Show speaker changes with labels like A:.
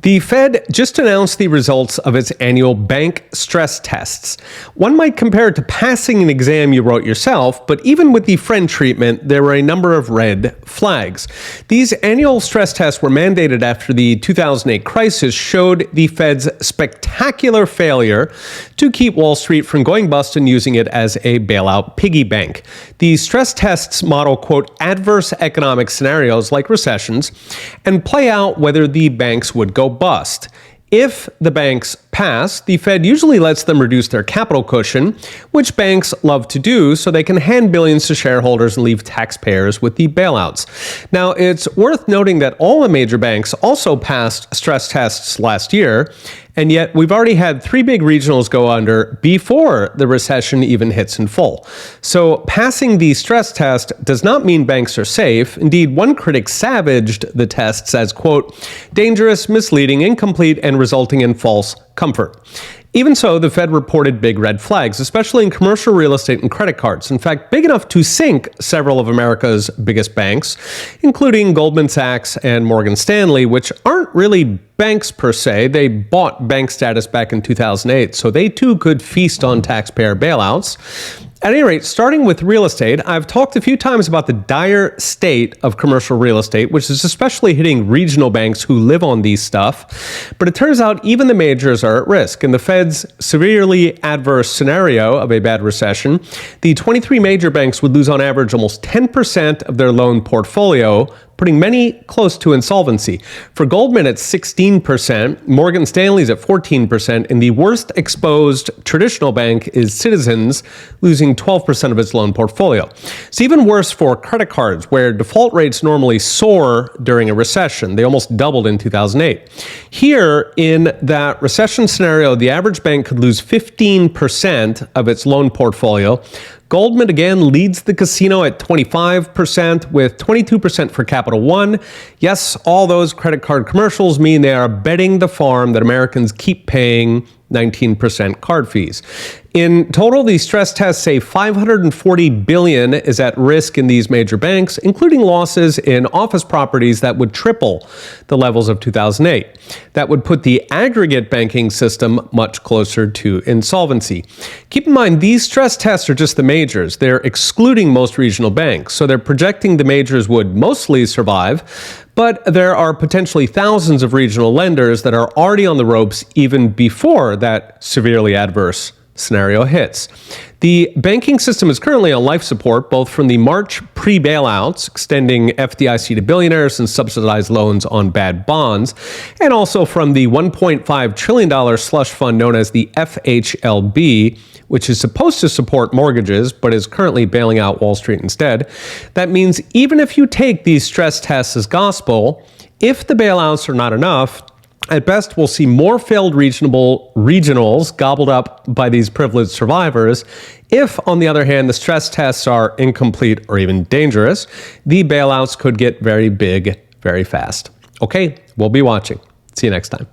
A: The Fed just announced the results of its annual bank stress tests. One might compare it to passing an exam you wrote yourself, but even with the friend treatment, there were a number of red flags. These annual stress tests were mandated after the 2008 crisis showed the Fed's spectacular failure to keep Wall Street from going bust and using it as a bailout piggy bank. The stress tests model, quote, adverse economic scenarios like recessions and play out whether the banks would go bust. If the banks pass, the Fed usually lets them reduce their capital cushion, which banks love to do so they can hand billions to shareholders and leave taxpayers with the bailouts. Now, it's worth noting that all the major banks also passed stress tests last year, and yet we've already had 3 big regionals go under before the recession even hits in full. So passing the stress test does not mean banks are safe. Indeed, one critic savaged the tests as, quote, dangerous, misleading, incomplete, and resulting in false comfort. Even so, the Fed reported big red flags, especially in commercial real estate and credit cards. In fact, big enough to sink several of America's biggest banks, including Goldman Sachs and Morgan Stanley, which aren't really banks per se. They bought bank status back in 2008, so they too could feast on taxpayer bailouts. At any rate, starting with real estate, I've talked a few times about the dire state of commercial real estate, which is especially hitting regional banks who live on these stuff. But it turns out even the majors are at risk. In the Fed's severely adverse scenario of a bad recession, the 23 major banks would lose on average almost 10% of their loan portfolio, putting many close to insolvency. For Goldman, it's 16%, Morgan Stanley's at 14%, and the worst exposed traditional bank is Citizens, losing 12% of its loan portfolio. It's even worse for credit cards, where default rates normally soar during a recession. They almost doubled in 2008. Here, in that recession scenario, the average bank could lose 15% of its loan portfolio. Goldman again leads the casino at 25%, with 22% for Capital One. Yes, all those credit card commercials mean they are betting the farm that Americans keep paying 19% card fees. In total, these stress tests say $540 billion is at risk in these major banks, including losses in office properties that would triple the levels of 2008. That would put the aggregate banking system much closer to insolvency. Keep in mind, these stress tests are just the majors. They're excluding most regional banks, so they're projecting the majors would mostly survive. But there are potentially thousands of regional lenders that are already on the ropes even before that severely adverse scenario hits. The banking system is currently on life support, both from the March pre-bailouts, extending FDIC to billionaires and subsidized loans on bad bonds, and also from the $1.5 trillion slush fund known as the FHLB, which is supposed to support mortgages, but is currently bailing out Wall Street instead. That means even if you take these stress tests as gospel, if the bailouts are not enough, at best, we'll see more failed regionals gobbled up by these privileged survivors. If, on the other hand, the stress tests are incomplete or even dangerous, the bailouts could get very big very fast. Okay, we'll be watching. See you next time.